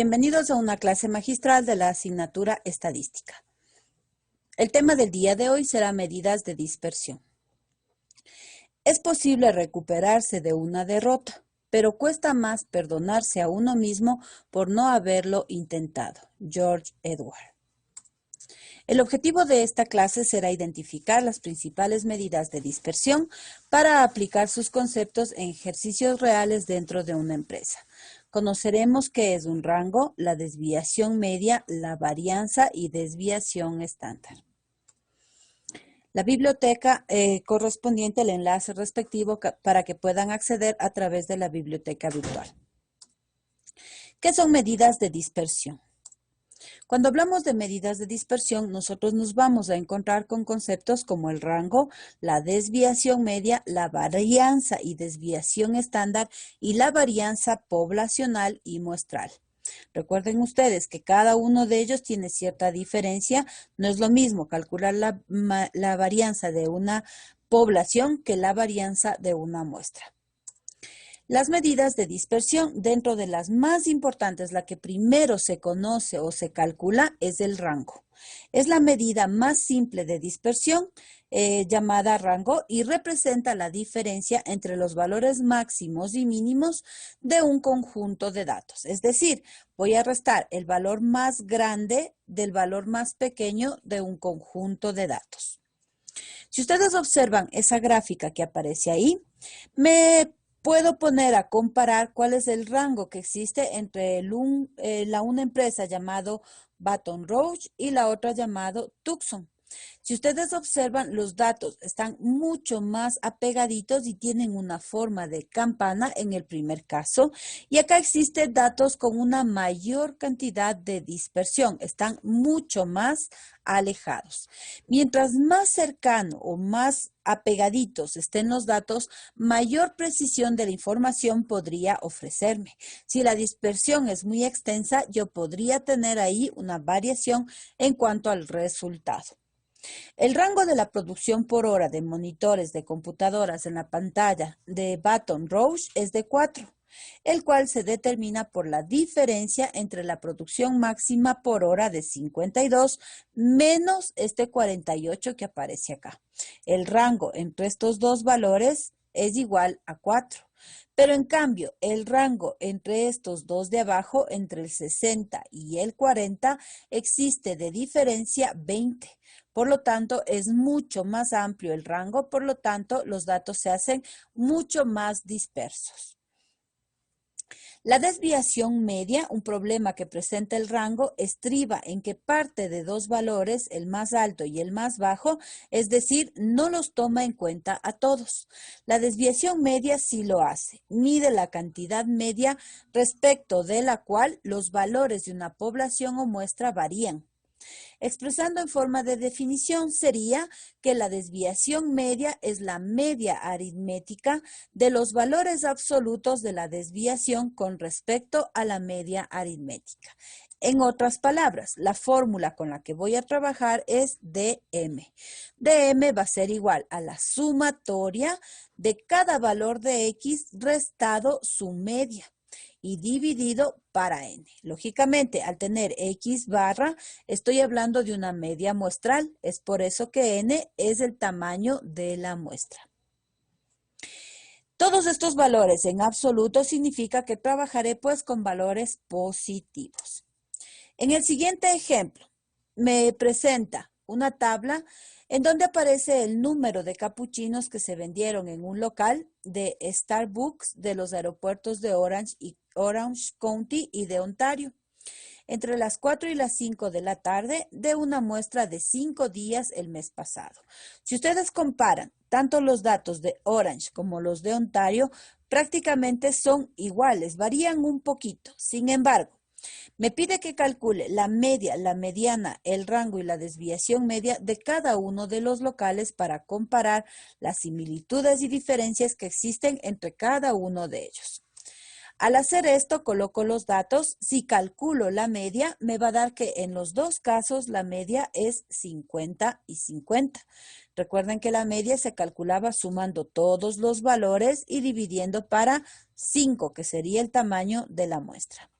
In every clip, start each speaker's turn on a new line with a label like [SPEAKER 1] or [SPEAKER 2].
[SPEAKER 1] Bienvenidos a una clase magistral de la asignatura Estadística. El tema del día de hoy será medidas de dispersión. Es posible recuperarse de una derrota, pero cuesta más perdonarse a uno mismo por no haberlo intentado. George Edward. El objetivo de esta clase será identificar las principales medidas de dispersión para aplicar sus conceptos en ejercicios reales dentro de una empresa. Conoceremos qué es un rango, la desviación media, la varianza y desviación estándar. La biblioteca correspondiente al enlace respectivo para que puedan acceder a través de la biblioteca virtual. ¿Qué son medidas de dispersión? Cuando hablamos de medidas de dispersión, nosotros nos vamos a encontrar con conceptos como el rango, la desviación media, la varianza y desviación estándar y la varianza poblacional y muestral. Recuerden ustedes que cada uno de ellos tiene cierta diferencia. No es lo mismo calcular la varianza de una población que la varianza de una muestra. Las medidas de dispersión, dentro de las más importantes, la que primero se conoce o se calcula es el rango. Es la medida más simple de dispersión llamada rango y representa la diferencia entre los valores máximos y mínimos de un conjunto de datos. Es decir, voy a restar el valor más grande del valor más pequeño de un conjunto de datos. Si ustedes observan esa gráfica que aparece ahí, puedo poner a comparar cuál es el rango que existe entre una empresa llamado Baton Rouge y la otra llamado Tucson. Si ustedes observan, los datos están mucho más apegaditos y tienen una forma de campana en el primer caso. Y acá existen datos con una mayor cantidad de dispersión, están mucho más alejados. Mientras más cercano o más apegaditos estén los datos, mayor precisión de la información podría ofrecerme. Si la dispersión es muy extensa, yo podría tener ahí una variación en cuanto al resultado. El rango de la producción por hora de monitores de computadoras en la pantalla de Baton Rouge es de 4, el cual se determina por la diferencia entre la producción máxima por hora de 52 menos este 48 que aparece acá. El rango entre estos dos valores es igual a 4. Pero en cambio, el rango entre estos dos de abajo, entre el 60 y el 40, existe de diferencia 20. Por lo tanto, es mucho más amplio el rango, por lo tanto, los datos se hacen mucho más dispersos. La desviación media, un problema que presenta el rango, estriba en que parte de dos valores, el más alto y el más bajo, es decir, no los toma en cuenta a todos. La desviación media sí lo hace, mide la cantidad media respecto de la cual los valores de una población o muestra varían. Expresando en forma de definición sería que la desviación media es la media aritmética de los valores absolutos de la desviación con respecto a la media aritmética. En otras palabras, la fórmula con la que voy a trabajar es dm. dm va a ser igual a la sumatoria de cada valor de x restado su media y dividido para n. Lógicamente, al tener x barra, estoy hablando de una media muestral. Es por eso que n es el tamaño de la muestra. Todos estos valores en absoluto significa que trabajaré pues con valores positivos. En el siguiente ejemplo, me presenta una tabla en donde aparece el número de capuchinos que se vendieron en un local de Starbucks de los aeropuertos de Orange County y de Ontario, entre las 4 y las 5 de la tarde de una muestra de 5 días el mes pasado. Si ustedes comparan tanto los datos de Orange como los de Ontario, prácticamente son iguales, varían un poquito. Sin embargo, me pide que calcule la media, la mediana, el rango y la desviación media de cada uno de los locales para comparar las similitudes y diferencias que existen entre cada uno de ellos. Al hacer esto, coloco los datos. Si calculo la media, me va a dar que en los dos casos la media es 50 y 50. Recuerden que la media se calculaba sumando todos los valores y dividiendo para 5, que sería el tamaño de la muestra.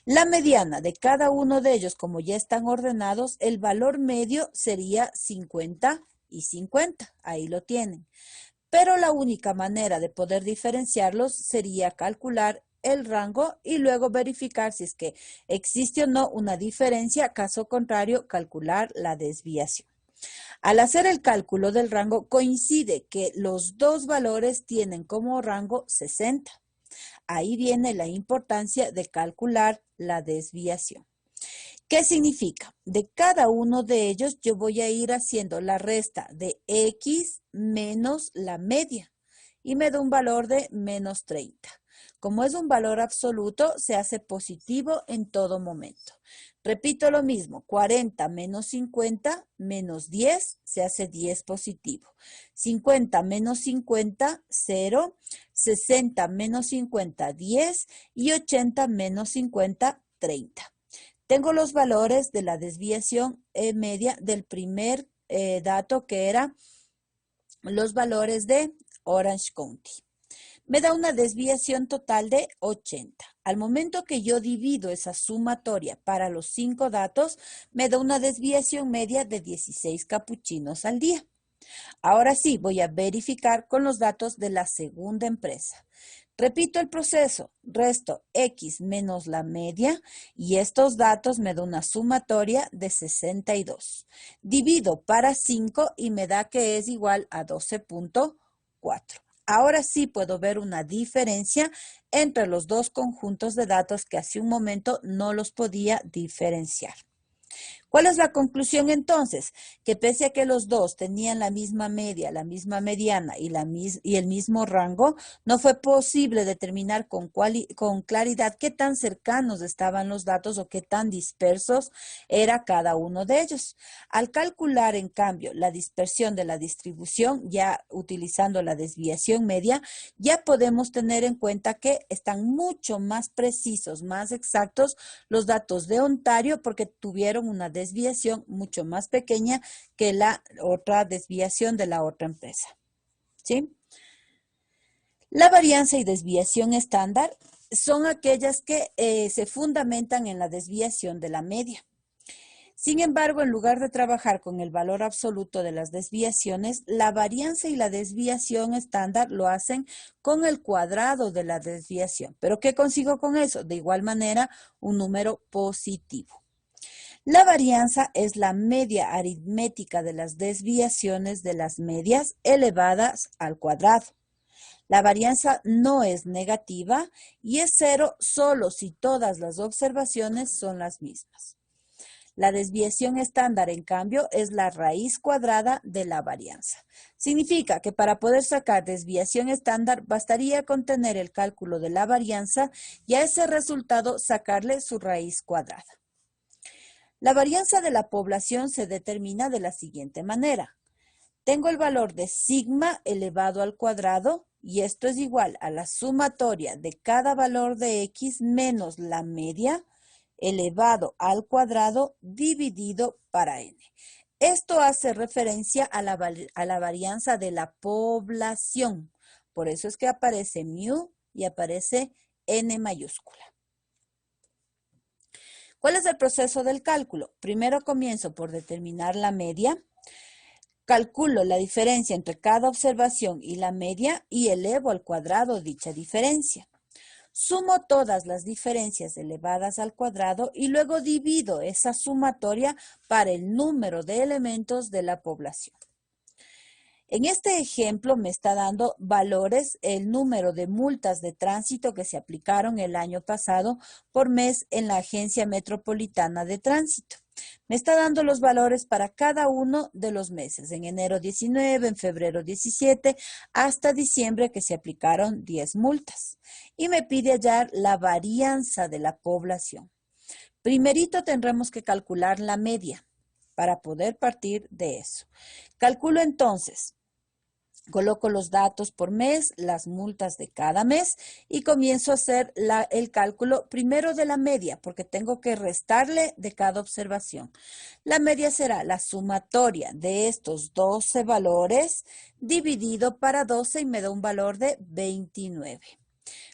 [SPEAKER 1] La mediana de cada uno de ellos, como ya están ordenados, el valor medio sería 50 y 50. Ahí lo tienen. Pero la única manera de poder diferenciarlos sería calcular el rango y luego verificar si es que existe o no una diferencia, caso contrario, calcular la desviación. Al hacer el cálculo del rango, coincide que los dos valores tienen como rango 60. Ahí viene la importancia de calcular la desviación. ¿Qué significa? De cada uno de ellos yo voy a ir haciendo la resta de x menos la media y me da un valor de menos 30. Como es un valor absoluto, se hace positivo en todo momento. Repito lo mismo, 40 menos 50 menos 10 se hace 10 positivo. 50 menos 50, 0. 60 menos 50, 10. Y 80 menos 50, 30. Tengo los valores de la desviación media del primer dato que era los valores de Orange County. Me da una desviación total de 80. Al momento que yo divido esa sumatoria para los 5 datos, me da una desviación media de 16 capuchinos al día. Ahora sí, voy a verificar con los datos de la segunda empresa. Repito el proceso, resto x menos la media y estos datos me da una sumatoria de 62. Divido para 5 y me da que es igual a 12.4. Ahora sí puedo ver una diferencia entre los dos conjuntos de datos que hace un momento no los podía diferenciar. ¿Cuál es la conclusión entonces? Que pese a que los dos tenían la misma media, la misma mediana y el mismo rango, no fue posible determinar con claridad qué tan cercanos estaban los datos o qué tan dispersos era cada uno de ellos. Al calcular, en cambio, la dispersión de la distribución, ya utilizando la desviación media, ya podemos tener en cuenta que están mucho más precisos, más exactos los datos de Ontario porque tuvieron una desviación mucho más pequeña que la otra desviación de la otra empresa. ¿Sí? La varianza y desviación estándar son aquellas que se fundamentan en la desviación de la media. Sin embargo, en lugar de trabajar con el valor absoluto de las desviaciones, la varianza y la desviación estándar lo hacen con el cuadrado de la desviación. ¿Pero qué consigo con eso? De igual manera, un número positivo. La varianza es la media aritmética de las desviaciones de las medias elevadas al cuadrado. La varianza no es negativa y es 0 solo si todas las observaciones son las mismas. La desviación estándar, en cambio, es la raíz cuadrada de la varianza. Significa que para poder sacar desviación estándar bastaría con tener el cálculo de la varianza y a ese resultado sacarle su raíz cuadrada. La varianza de la población se determina de la siguiente manera. Tengo el valor de sigma elevado al cuadrado y esto es igual a la sumatoria de cada valor de x menos la media elevado al cuadrado dividido para n. Esto hace referencia a la varianza de la población. Por eso es que aparece mu y aparece n mayúscula. ¿Cuál es el proceso del cálculo? Primero comienzo por determinar la media. Calculo la diferencia entre cada observación y la media y elevo al cuadrado dicha diferencia. Sumo todas las diferencias elevadas al cuadrado y luego divido esa sumatoria para el número de elementos de la población. En este ejemplo me está dando valores, el número de multas de tránsito que se aplicaron el año pasado por mes en la Agencia Metropolitana de Tránsito. Me está dando los valores para cada uno de los meses, en enero 19, en febrero 17, hasta diciembre que se aplicaron 10 multas. Y me pide hallar la varianza de la población. Primerito tendremos que calcular la media para poder partir de eso. Calculo entonces. Coloco los datos por mes, las multas de cada mes y comienzo a hacer el cálculo primero de la media porque tengo que restarle de cada observación. La media será la sumatoria de estos 12 valores dividido para 12 y me da un valor de 29.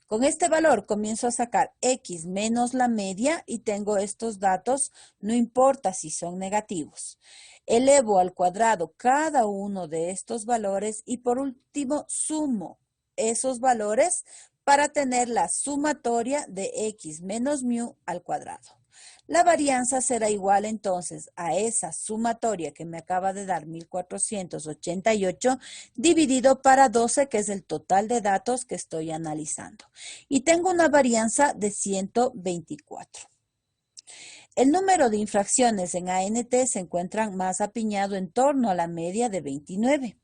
[SPEAKER 1] Con este valor comienzo a sacar X menos la media y tengo estos datos, no importa si son negativos. Elevo al cuadrado cada uno de estos valores y por último sumo esos valores para tener la sumatoria de X menos mu al cuadrado. La varianza será igual entonces a esa sumatoria que me acaba de dar 1488 dividido para 12, que es el total de datos que estoy analizando. Y tengo una varianza de 124. El número de infracciones en ANT se encuentran más apiñado en torno a la media de 29.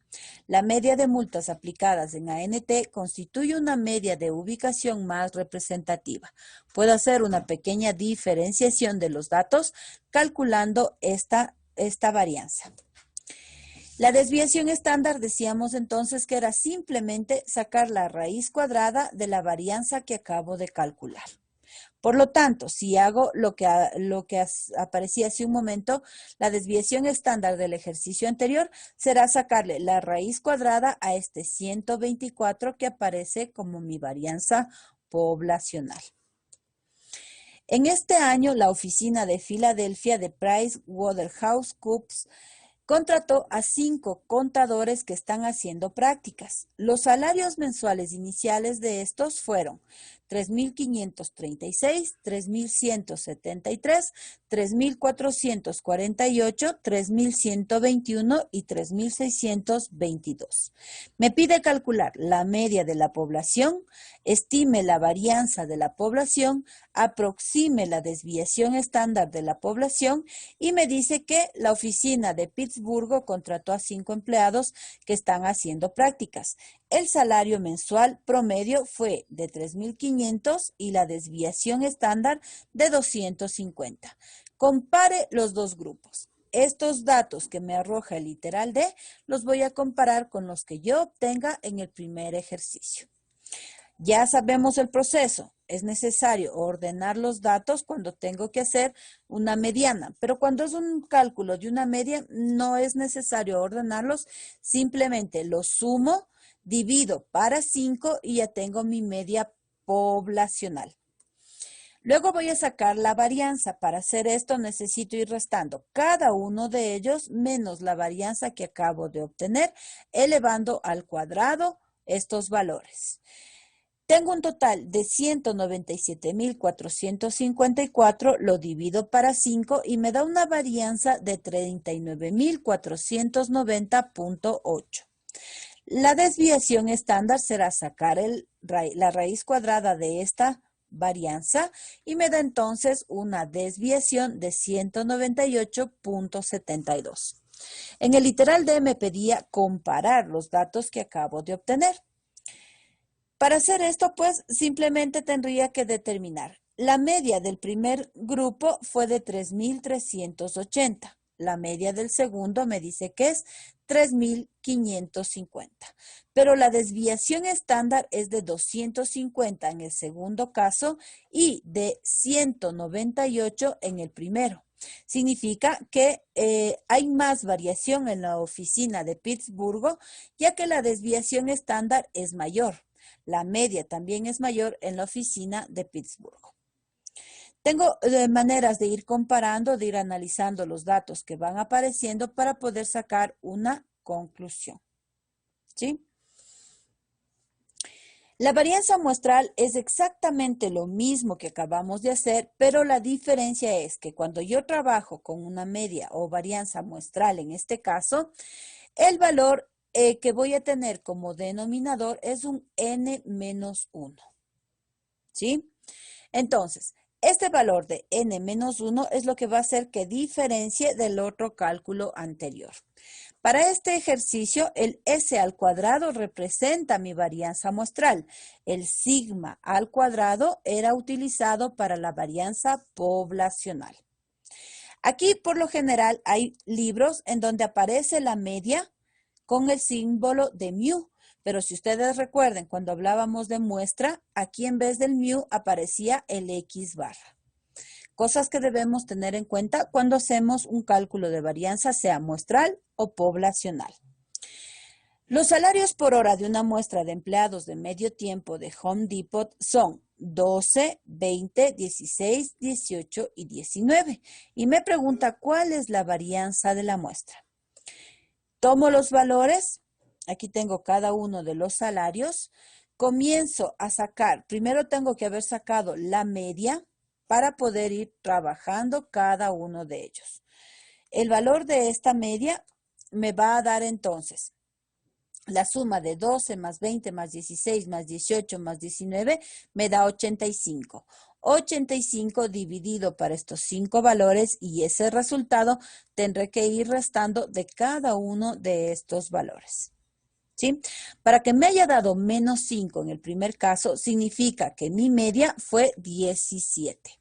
[SPEAKER 1] La media de multas aplicadas en ANT constituye una media de ubicación más representativa. Puedo hacer una pequeña diferenciación de los datos calculando esta varianza. La desviación estándar decíamos entonces que era simplemente sacar la raíz cuadrada de la varianza que acabo de calcular. Por lo tanto, si hago lo que aparecía hace un momento, la desviación estándar del ejercicio anterior será sacarle la raíz cuadrada a este 124 que aparece como mi varianza poblacional. En este año, la oficina de Filadelfia de PricewaterhouseCoopers contrató a 5 contadores que están haciendo prácticas. Los salarios mensuales iniciales de estos fueron 3.536, 3.173, 3.448, 3.121 y 3.622. Me pide calcular la media de la población, estime la varianza de la población, aproxime la desviación estándar de la población y me dice que la oficina de Pittsburgh contrató a 5 empleados que están haciendo prácticas. El salario mensual promedio fue de 3.500 y la desviación estándar de 250. Compare los dos grupos. Estos datos que me arroja el literal D los voy a comparar con los que yo obtenga en el primer ejercicio. Ya sabemos el proceso. Es necesario ordenar los datos cuando tengo que hacer una mediana, pero cuando es un cálculo de una media no es necesario ordenarlos, simplemente los sumo, divido para 5 y ya tengo mi media poblacional. Luego voy a sacar la varianza. Para hacer esto necesito ir restando cada uno de ellos menos la varianza que acabo de obtener, elevando al cuadrado estos valores. Tengo un total de 197.454, lo divido para 5 y me da una varianza de 39.490.8. La desviación estándar será sacar la raíz cuadrada de esta varianza y me da entonces una desviación de 198.72. En el literal D me pedía comparar los datos que acabo de obtener. Para hacer esto, pues, simplemente tendría que determinar. La media del primer grupo fue de 3.380. La media del segundo me dice que es 3.550. Pero la desviación estándar es de 250 en el segundo caso y de 198 en el primero. Significa que hay más variación en la oficina de Pittsburgh, ya que la desviación estándar es mayor. La media también es mayor en la oficina de Pittsburgh. Tengo maneras de ir comparando, de ir analizando los datos que van apareciendo para poder sacar una conclusión. ¿Sí? La varianza muestral es exactamente lo mismo que acabamos de hacer, pero la diferencia es que cuando yo trabajo con una media o varianza muestral, en este caso, el valor que voy a tener como denominador es un n-1. ¿Sí? Entonces, este valor de n-1 es lo que va a hacer que diferencie del otro cálculo anterior. Para este ejercicio, el S al cuadrado representa mi varianza muestral. El sigma al cuadrado era utilizado para la varianza poblacional. Aquí, por lo general, hay libros en donde aparece la media con el símbolo de mu. Pero si ustedes recuerden, cuando hablábamos de muestra, aquí en vez del mu aparecía el X barra. Cosas que debemos tener en cuenta cuando hacemos un cálculo de varianza, sea muestral o poblacional. Los salarios por hora de una muestra de empleados de medio tiempo de Home Depot son 12, 20, 16, 18 y 19. Y me pregunta cuál es la varianza de la muestra. Tomo los valores, aquí tengo cada uno de los salarios, comienzo a sacar, primero tengo que haber sacado la media para poder ir trabajando cada uno de ellos. El valor de esta media me va a dar entonces la suma de 12 más 20 más 16 más 18 más 19 me da 85. 85 dividido para estos 5 valores y ese resultado tendré que ir restando de cada uno de estos valores. ¿Sí? Para que me haya dado menos 5 en el primer caso, significa que mi media fue 17.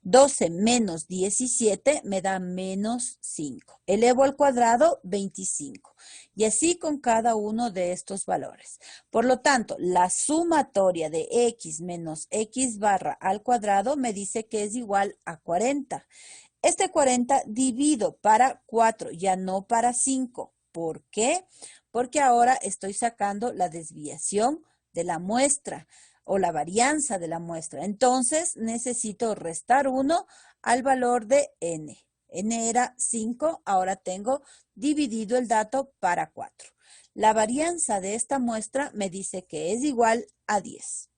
[SPEAKER 1] 12 menos 17 me da menos 5. Elevo al cuadrado 25. Y así con cada uno de estos valores. Por lo tanto, la sumatoria de x menos x barra al cuadrado me dice que es igual a 40. Este 40 divido para 4, ya no para 5. ¿Por qué? Porque ahora estoy sacando la desviación de la muestra o la varianza de la muestra. Entonces, necesito restar 1 al valor de n. N era 5, ahora tengo dividido el dato para 4. La varianza de esta muestra me dice que es igual a 10.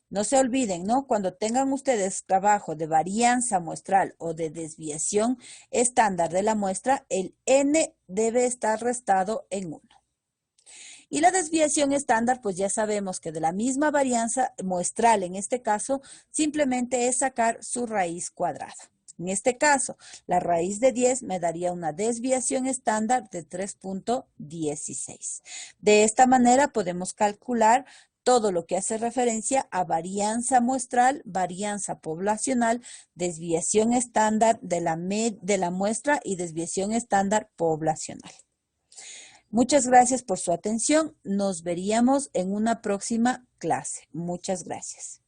[SPEAKER 1] No se olviden, ¿no? Cuando tengan ustedes trabajo de varianza muestral o de desviación estándar de la muestra, el n debe estar restado en 1. Y la desviación estándar, pues ya sabemos que de la misma varianza muestral, en este caso, simplemente es sacar su raíz cuadrada. En este caso, la raíz de 10 me daría una desviación estándar de 3.16. De esta manera podemos calcular todo lo que hace referencia a varianza muestral, varianza poblacional, desviación estándar de la muestra y desviación estándar poblacional. Muchas gracias por su atención. Nos veríamos en una próxima clase. Muchas gracias.